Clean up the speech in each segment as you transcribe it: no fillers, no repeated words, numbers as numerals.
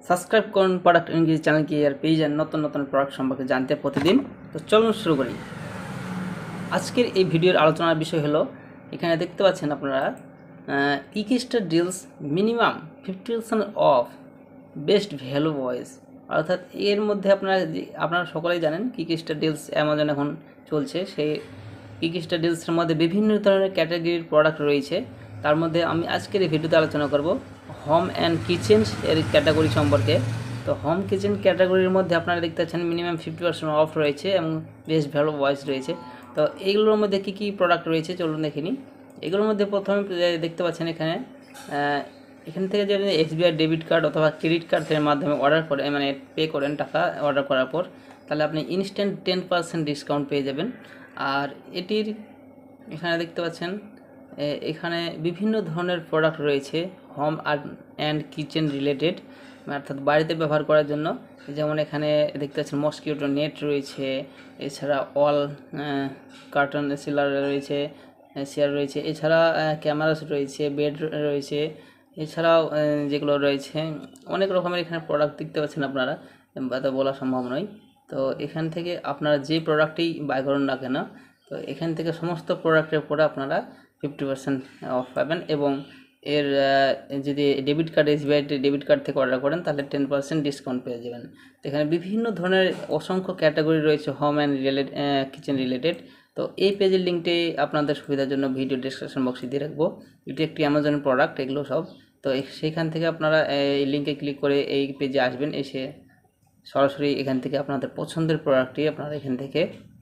Subscribe করুন product ইংরেজি চ্যানেলকে আর পেয়ে যান নতুন নতুন প্রোডাক্ট সম্পর্কে জানতে প্রতিদিন। তো চলুন শুরু করি। আজকের এই ভিডিওর আলোচনার বিষয় হলো, এখানে দেখতে পাচ্ছেন আপনারা কিকস্টার deals minimum 50% of best value voice. অর্থাৎ এর মধ্যে আপনারা সকলেই জানেন কিকস্টার ডিলস অ্যামাজন এখন চলছে। সেই কিকস্টার ডিলসের মধ্যে বিভিন্ন ধরনের ক্যাটাগরির প্রোডাক্ট রয়েছে। তার মধ্যে আমি আজকের এই ভিডিওতে আলোচনা করব হোম অ্যান্ড কিচেন এর ক্যাটাগরি সম্পর্কে। তো হোম কিচেন ক্যাটাগরির মধ্যে আপনারা দেখতে পাচ্ছেন মিনিমাম 50% অফ রয়েছে এবং বেস্ট ভ্যালু ভয়েস রয়েছে। তো এইগুলোর মধ্যে কী কী প্রোডাক্ট রয়েছে চলুন দেখে নিই। এগুলোর মধ্যে প্রথমে দেখতে পাচ্ছেন এখান থেকে যদি এসবিআই ডেবিট কার্ড অথবা ক্রেডিট কার্ডের মাধ্যমে অর্ডার করে পে করেন টাকা অর্ডার করার পর, তাহলে আপনি ইনস্ট্যান্ট 10% ডিসকাউন্ট পেয়ে যাবেন। আর এটির এখানে দেখতে পাচ্ছেন এখানে বিভিন্ন ধরনের প্রোডাক্ট রয়েছে হোম অ্যান্ড কিচেন রিলেটেড, অর্থাৎ বাড়িতে ব্যবহার করার জন্য। যেমন এখানে দেখতে পাচ্ছেন মসকিউটো নেট রয়েছে, এছাড়া অল কার্টন সিলার রয়েছে, চেয়ার রয়েছে, এছাড়া ক্যামেরাস রয়েছে, বেড রয়েছে, এছাড়াও যেগুলো রয়েছে অনেক রকমের এখানে প্রোডাক্ট দেখতে পাচ্ছেন আপনারা, তা বলা সম্ভব নয়। তো এখান থেকে আপনারা যে প্রোডাক্টই বাই করুন না কেন, তো এখান থেকে সমস্ত প্রোডাক্টের উপরে আপনারা 50% অফ পাবেন। এবং এর যদি debit card SBI debit card থেকে অর্ডার করেন তাহলে 10% ডিসকাউন্ট পেয়ে যাবেন। তো এখানে বিভিন্ন ধরনের অসংখ্য ক্যাটাগরি রয়েছে হোম অ্যান্ড কিচেন রিলেটেড। তো এই পেজের লিঙ্কটি আপনাদের সুবিধার জন্য ভিডিও ডেসক্রিপশন বক্সে দিয়ে রাখবো। এটি একটি অ্যামাজনের প্রোডাক্ট এগুলো সব। তো সেইখান থেকে আপনারা এই লিঙ্কে ক্লিক করে এই পেজে আসবেন, এসে সরাসরি এখান থেকে আপনাদের পছন্দের প্রোডাক্টটি আপনারা এখান থেকে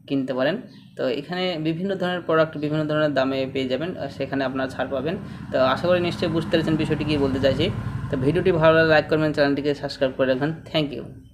কিনতে পারেন। তো এখানে বিভিন্ন ধরনের প্রোডাক্ট বিভিন্ন ধরনের দামে পেয়ে যাবেন, সেখানে আপনারা ছাড় পাবেন। তো আশা করি নিশ্চয়ই বুঝতে পেরেছেন বিষয়টি কী বলতে চাইছি। তো ভিডিওটি ভালো লাগলে লাইক করবেন, চ্যানেলটিকে সাবস্ক্রাইব করে রাখবেন। Thank you.